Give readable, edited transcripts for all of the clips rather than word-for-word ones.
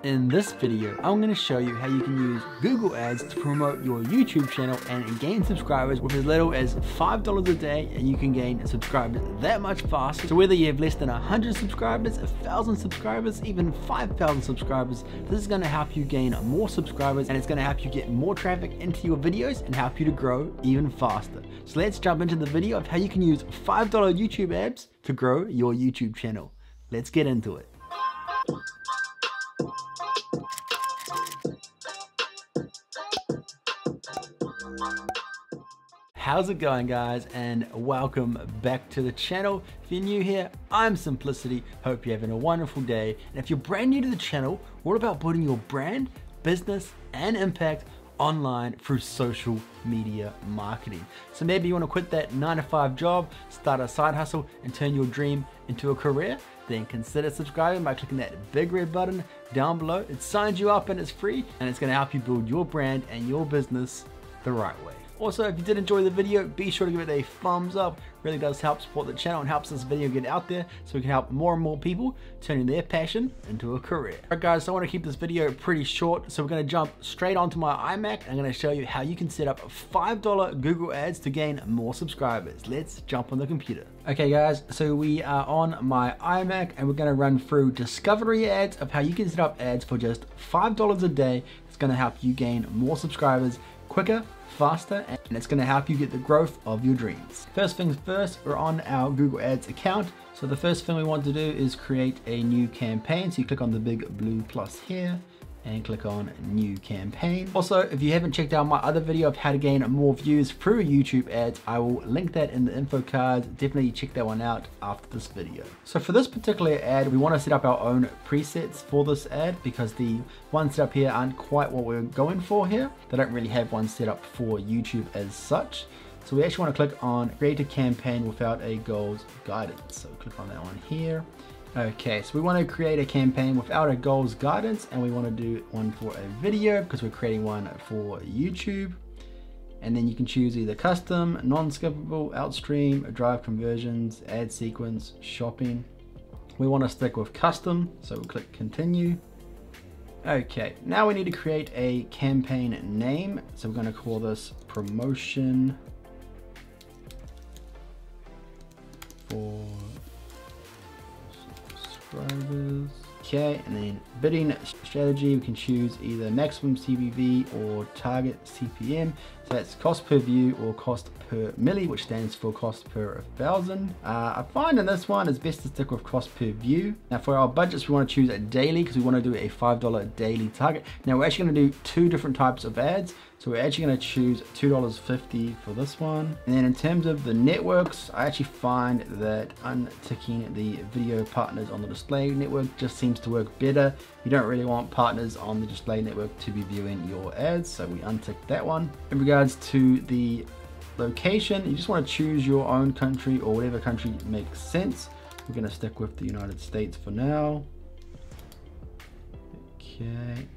In this video, I'm going to show you how you can use Google Ads to promote your YouTube channel and gain subscribers with as little as $5 a day, and you can gain subscribers that much faster. So whether you have less than 100 subscribers, 1,000 subscribers, even 5,000 subscribers, this is going to help you gain more subscribers, and it's going to help you get more traffic into your videos and help you to grow even faster. So let's jump into the video of how you can use $5 YouTube ads to grow your YouTube channel. Let's get into it. How's it going, guys, and welcome back to the channel. If you're new here, I'm Simplicity. Hope you're having a wonderful day. And if you're brand new to the channel, we're all about building your brand, business, and impact online through social media marketing. So maybe you want to quit that 9-to-5 job, start a side hustle, and turn your dream into a career. Then consider subscribing by clicking that big red button down below. It signs you up and it's free, and it's going to help you build your brand and your business the right way. Also, if you did enjoy the video, be sure to give it a thumbs up. It really does help support the channel and helps this video get out there so we can help more and more people turning their passion into a career. Alright guys, so I want to keep this video pretty short, so we're going to jump straight onto my iMac. I'm going to show you how you can set up $5 Google Ads to gain more subscribers. Let's jump on the computer. Okay guys, so we are on my iMac and we're going to run through discovery ads of how you can set up ads for just $5 a day. It's going to help you gain more subscribers quicker, faster, and it's going to help you get the growth of your dreams. First things first, we're on our Google Ads account. So the first thing we want to do is create a new campaign. So you click on the big blue plus here and click on new campaign. Also, if you haven't checked out my other video of how to gain more views through YouTube ads, I will link that in the info cards. Definitely check that one out after this video. So for this particular ad, we want to set up our own presets for this ad because the ones set up here aren't quite what we're going for here. They don't really have one set up for YouTube as such. So we actually want to click on create a campaign without a goals guidance. So click on that one here. Okay, so we want to create a campaign without a goals guidance, and we want to do one for a video because we're creating one for YouTube. And then you can choose either custom, non-skippable, outstream, drive conversions, ad sequence, shopping. We want to stick with custom, so we'll click continue. Okay, now we need to create a campaign name. So we're going to call this promotion for subscribers. Okay, and then bidding strategy, we can choose either maximum CPV or target CPM. So that's cost per view or cost per milli, which stands for cost per 1,000. I find in this one it's best to stick with cost per view. Now for our budgets, we want to choose a daily because we want to do a $5 daily target. Now we're actually going to do two different types of ads. So we're actually going to choose $2.50 for this one. And then in terms of the networks, I actually find that unticking the video partners on the display network just seems to work better. You don't really want partners on the display network to be viewing your ads, so we untick that one. In regards to the location, you just want to choose your own country or whatever country makes sense. We're going to stick with the United States for now. Okay.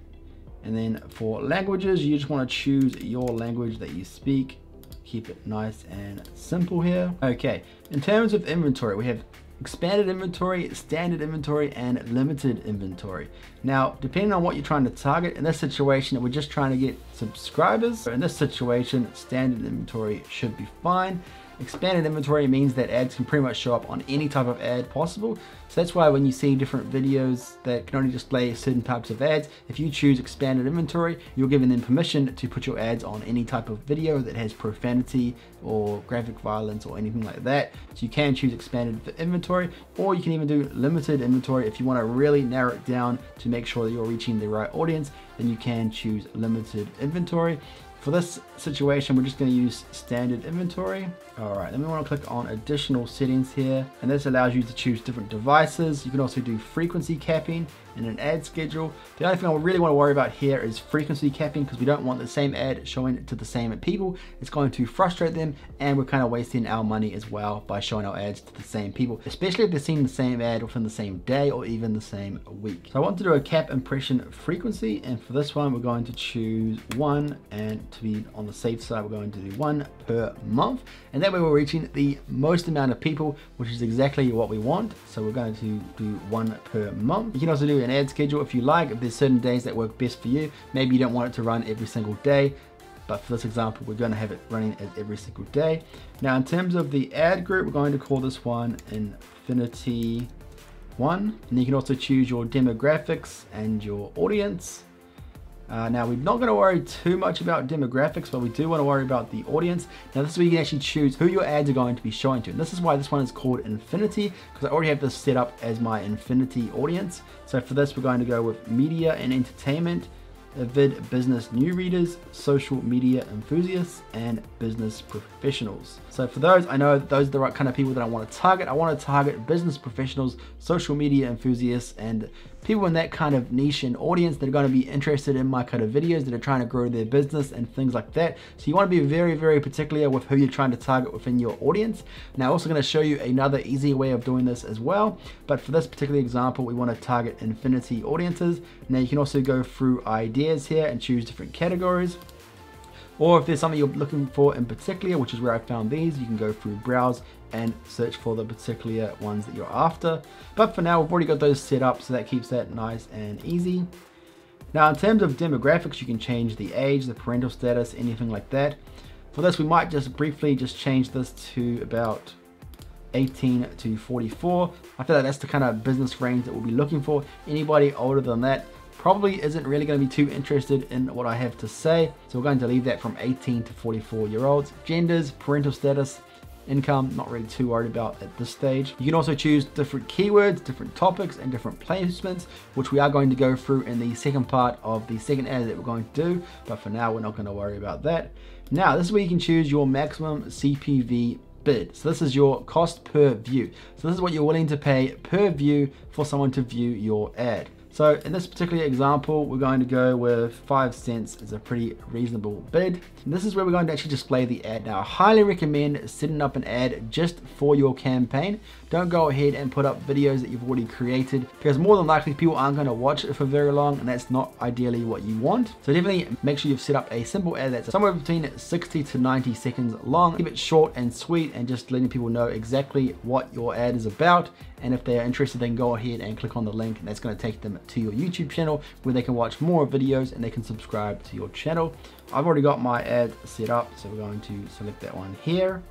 And then for languages, you just want to choose your language that you speak. Keep it nice and simple here. Okay, in terms of inventory, we have expanded inventory, standard inventory, and limited inventory. Now, depending on what you're trying to target, in this situation, we're just trying to get subscribers. So in this situation, standard inventory should be fine. Expanded inventory means that ads can pretty much show up on any type of ad possible. So that's why when you see different videos that can only display certain types of ads, if you choose expanded inventory, you're giving them permission to put your ads on any type of video that has profanity or graphic violence or anything like that. So you can choose expanded inventory, or you can even do limited inventory if you want to really narrow it down to make sure that you're reaching the right audience. Then you can choose limited inventory. For this situation, we're just going to use standard inventory. All right, then we want to click on additional settings here, and this allows you to choose different devices. You can also do frequency capping and an ad schedule. The only thing I really want to worry about here is frequency capping, because we don't want the same ad showing to the same people. It's going to frustrate them, and we're kind of wasting our money as well by showing our ads to the same people, especially if they're seeing the same ad within the same day or even the same week. So I want to do a cap impression frequency, and for this one, we're going to choose 1, and to be on the safe side, we're going to do 1 per month, and that way we're reaching the most amount of people, which is exactly what we want. So we're going to do 1 per month. You can also do an ad schedule if you like, if there's certain days that work best for you. Maybe you don't want it to run every single day, but for this example, we're going to have it running every single day. Now, in terms of the ad group, we're going to call this one Infinity 1. And you can also choose your demographics and your audience. Now, we're not going to worry too much about demographics, but we do want to worry about the audience. Now, this is where you can actually choose who your ads are going to be showing to. And this is why this one is called Infinity, because I already have this set up as my Infinity audience. So for this, we're going to go with media and entertainment, avid business new readers, social media enthusiasts, and business professionals. So for those, I know that those are the right kind of people that I want to target. I want to target business professionals, social media enthusiasts, and people in that kind of niche and audience that are going to be interested in my kind of videos, that are trying to grow their business and things like that. So you want to be very, very particular with who you're trying to target within your audience. Now, I'm also going to show you another easy way of doing this as well. But for this particular example, we want to target Infinity audiences. Now, you can also go through ideas here and choose different categories. Or if there's something you're looking for in particular, which is where I found these, you can go through browse and search for the particular ones that you're after. But for now, we've already got those set up, so that keeps that nice and easy. Now, in terms of demographics, you can change the age, the parental status, anything like that. For this, we might just briefly change this to about 18 to 44. I feel like that's the kind of business range that we'll be looking for. Anybody older than that probably isn't really going to be too interested in what I have to say. So we're going to leave that from 18 to 44-year-olds. Genders, parental status, income, not really too worried about at this stage. You can also choose different keywords, different topics, and different placements, which we are going to go through in the second part of the second ad that we're going to do. But for now, we're not going to worry about that. Now, this is where you can choose your maximum CPV bid. So this is your cost per view. So this is what you're willing to pay per view for someone to view your ad. So in this particular example, we're going to go with 5 cents as a pretty reasonable bid. And this is where we're going to actually display the ad. Now, I highly recommend setting up an ad just for your campaign. Don't go ahead and put up videos that you've already created, because more than likely people aren't going to watch it for very long, and that's not ideally what you want. So definitely make sure you've set up a simple ad that's somewhere between 60 to 90 seconds long. Keep it short and sweet, and just letting people know exactly what your ad is about. And if they are interested, they can go ahead and click on the link, and that's going to take them to your YouTube channel where they can watch more videos and they can subscribe to your channel. I've already got my ad set up, so we're going to select that one here.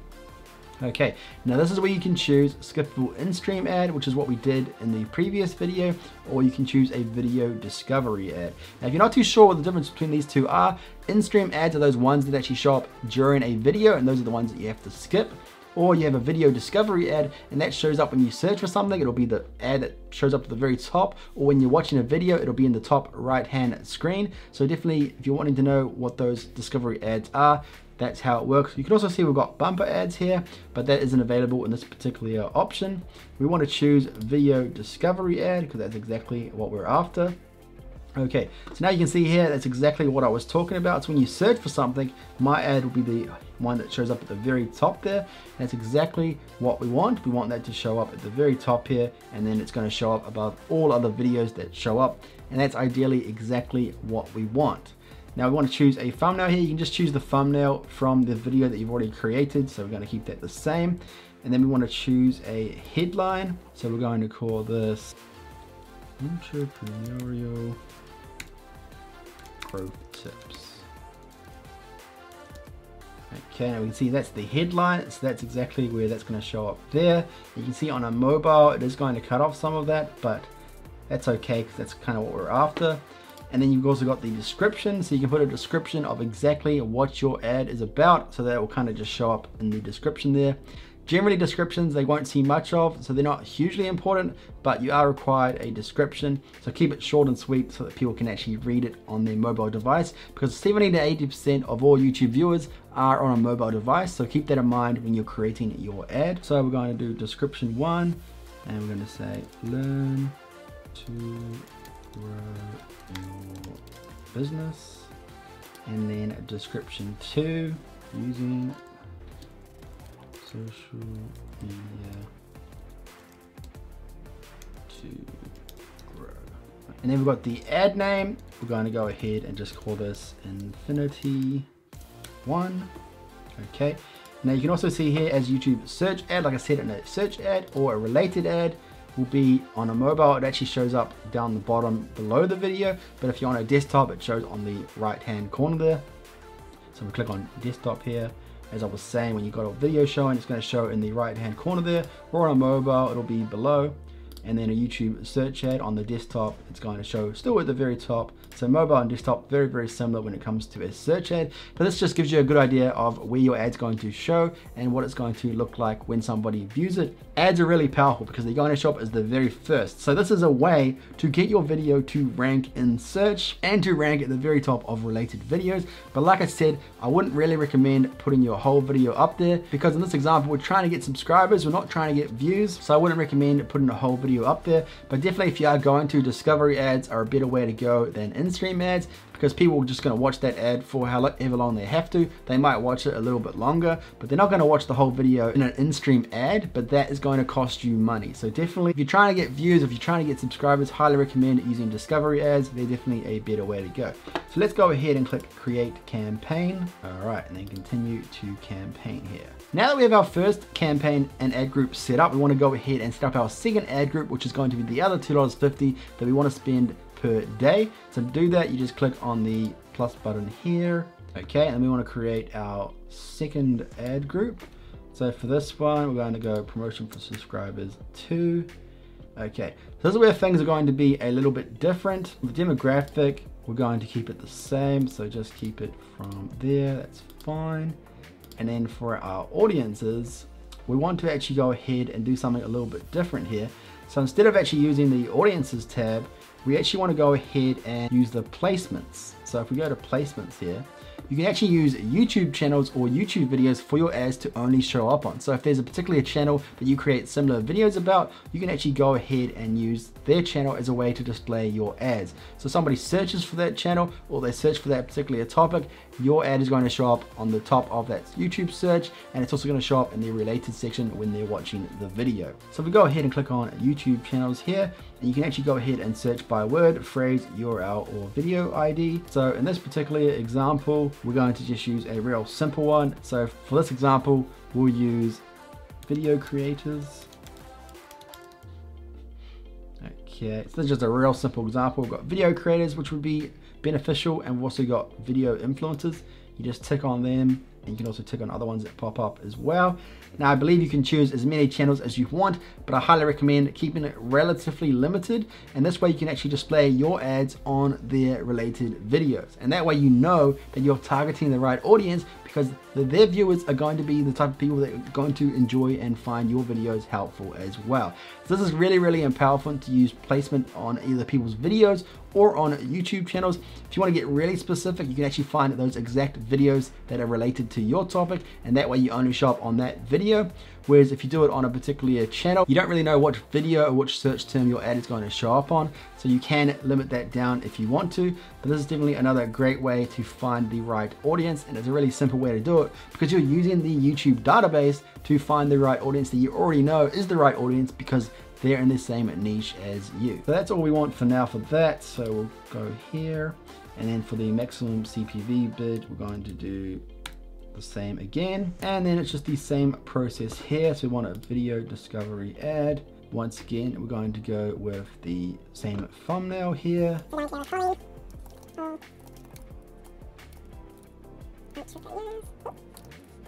Okay, now this is where you can choose skippable in-stream ad, which is what we did in the previous video, or you can choose a video discovery ad. Now, if you're not too sure what the difference between these two are, in-stream ads are those ones that actually show up during a video, and those are the ones that you have to skip. Or you have a video discovery ad, and that shows up when you search for something. It'll be the ad that shows up at the very top, or when you're watching a video, it'll be in the top right-hand screen. So definitely, if you're wanting to know what those discovery ads are, that's how it works. You can also see we've got bumper ads here, but that isn't available in this particular option. We want to choose video discovery ad because that's exactly what we're after. Okay, so now you can see here, that's exactly what I was talking about. So when you search for something, my ad will be the one that shows up at the very top there. That's exactly what we want. We want that to show up at the very top here, and then it's going to show up above all other videos that show up. And that's ideally exactly what we want. Now we want to choose a thumbnail here. You can just choose the thumbnail from the video that you've already created. So we're going to keep that the same. And then we want to choose a headline. So we're going to call this Entrepreneurial Growth Tips. Okay, now we can see that's the headline, so that's exactly where that's going to show up there. You can see on a mobile, it is going to cut off some of that, but that's okay because that's kind of what we're after. And then you've also got the description, so you can put a description of exactly what your ad is about, so that will kind of just show up in the description there. Generally, descriptions they won't see much of, so they're not hugely important, but you are required a description. So keep it short and sweet so that people can actually read it on their mobile device, because 70 to 80% of all YouTube viewers are on a mobile device. So keep that in mind when you're creating your ad. So we're going to do description 1, and we're going to say, learn to grow your business. And then description 2, using social media to grow. And then we've got the ad name. We're going to go ahead and just call this Infinity 1. Okay. Now you can also see here as YouTube search ad, like I said, in a search ad or a related ad. will be on a mobile. It actually shows up down the bottom below the video, but if you're on a desktop, it shows on the right hand corner there. So we click on desktop here. As I was saying, when you got a video showing, it's going to show in the right hand corner there, or on a mobile, it'll be below. And then a YouTube search ad on the desktop, it's going to show still at the very top. So mobile and desktop, very, very similar when it comes to a search ad. But this just gives you a good idea of where your ad's going to show and what it's going to look like when somebody views it. Ads are really powerful because they're going to show up as the very first. So this is a way to get your video to rank in search and to rank at the very top of related videos. But like I said, I wouldn't really recommend putting your whole video up there because in this example, we're trying to get subscribers, we're not trying to get views. So I wouldn't recommend putting a whole video up there. But definitely if you are going to, discovery ads are a better way to go than in-stream ads, because people are just going to watch that ad for however long they have to. They might watch it a little bit longer, but they're not going to watch the whole video in an in-stream ad, but that is going to cost you money. So definitely, if you're trying to get views, if you're trying to get subscribers, highly recommend using discovery ads. They're definitely a better way to go. So let's go ahead and click create campaign. All right, and then continue to campaign here. Now that we have our first campaign and ad group set up, we want to go ahead and set up our second ad group, which is going to be the other $2.50 that we want to spend per day. So to do that, you just click on the plus button here. Okay, and we want to create our second ad group. So for this one, we're going to go promotion for subscribers 2. Okay, so this is where things are going to be a little bit different. The demographic, we're going to keep it the same. So just keep it from there, that's fine. And then for our audiences, we want to actually go ahead and do something a little bit different here. So instead of actually using the audiences tab, we actually want to go ahead and use the placements. So if we go to placements here, you can actually use YouTube channels or YouTube videos for your ads to only show up on. So if there's a particular channel that you create similar videos about, you can actually go ahead and use their channel as a way to display your ads. So somebody searches for that channel or they search for that particular topic, your ad is going to show up on the top of that YouTube search, and it's also going to show up in the related section when they're watching the video. So if we go ahead and click on YouTube channels here, and you can actually go ahead and search by word, phrase, URL, or video ID. So in this particular example, we're going to just use a real simple one. So for this example, we'll use video creators. Okay, so this is just a real simple example. We've got video creators, which would be beneficial, and we've also got video influencers. You just tick on them, and you can also tick on other ones that pop up as well. Now, I believe you can choose as many channels as you want, but I highly recommend keeping it relatively limited, and this way you can actually display your ads on their related videos. And that way you know that you're targeting the right audience, because their viewers are going to be the type of people that are going to enjoy and find your videos helpful as well. So this is really, really powerful to use placement on either people's videos or on YouTube channels. If you want to get really specific, you can actually find those exact videos that are related to your topic, and that way you only show up on that video. Whereas if you do it on a particular channel, you don't really know which video or which search term your ad is going to show up on. So you can limit that down if you want to, but this is definitely another great way to find the right audience, and it's a really simple way to do it because you're using the YouTube database to find the right audience that you already know is the right audience because they're in the same niche as you. So that's all we want for now for that. So we'll go here, and then for the maximum CPV bid, we're going to do the same again, and then it's just the same process here. So we want a video discovery ad. Once again, we're going to go with the same thumbnail here.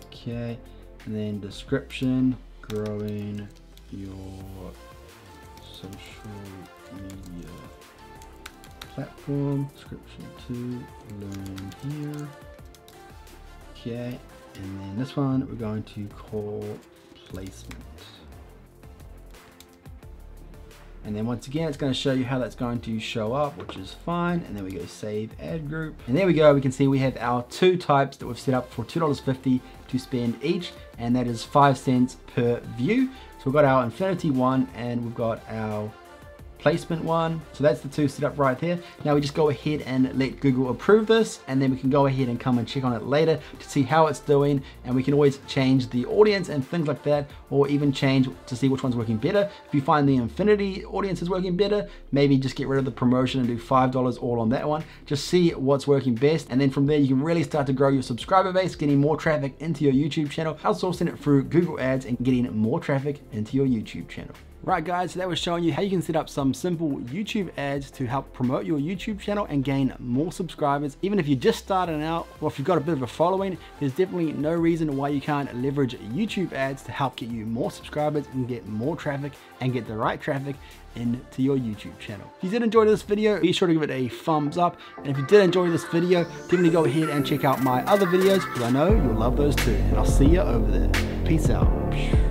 Okay, and then description, growing your social media platform, description 2, learn here. Okay, and then this one we're going to call placement. And then once again, it's going to show you how that's going to show up, which is fine. And then we go save ad group. And there we go. We can see we have our 2 types that we've set up for $2.50 to spend each. And that is 5 cents per view. So we've got our infinity one, and we've got our placement one. So that's the 2 set up right there. Now we just go ahead and let Google approve this, and then we can go ahead and come and check on it later to see how it's doing, and we can always change the audience and things like that, or even change to see which one's working better. If you find the infinity audience is working better, maybe just get rid of the promotion and do $5 all on that one. Just see what's working best, and then from there you can really start to grow your subscriber base, getting more traffic into your YouTube channel, outsourcing it through Google Ads and getting more traffic into your YouTube channel. Right guys, so that was showing you how you can set up some simple YouTube ads to help promote your YouTube channel and gain more subscribers. Even if you're just starting out, or if you've got a bit of a following, there's definitely no reason why you can't leverage YouTube ads to help get you more subscribers and get more traffic and get the right traffic into your YouTube channel. If you did enjoy this video, be sure to give it a thumbs up. And if you did enjoy this video, definitely go ahead and check out my other videos because I know you'll love those too. And I'll see you over there. Peace out.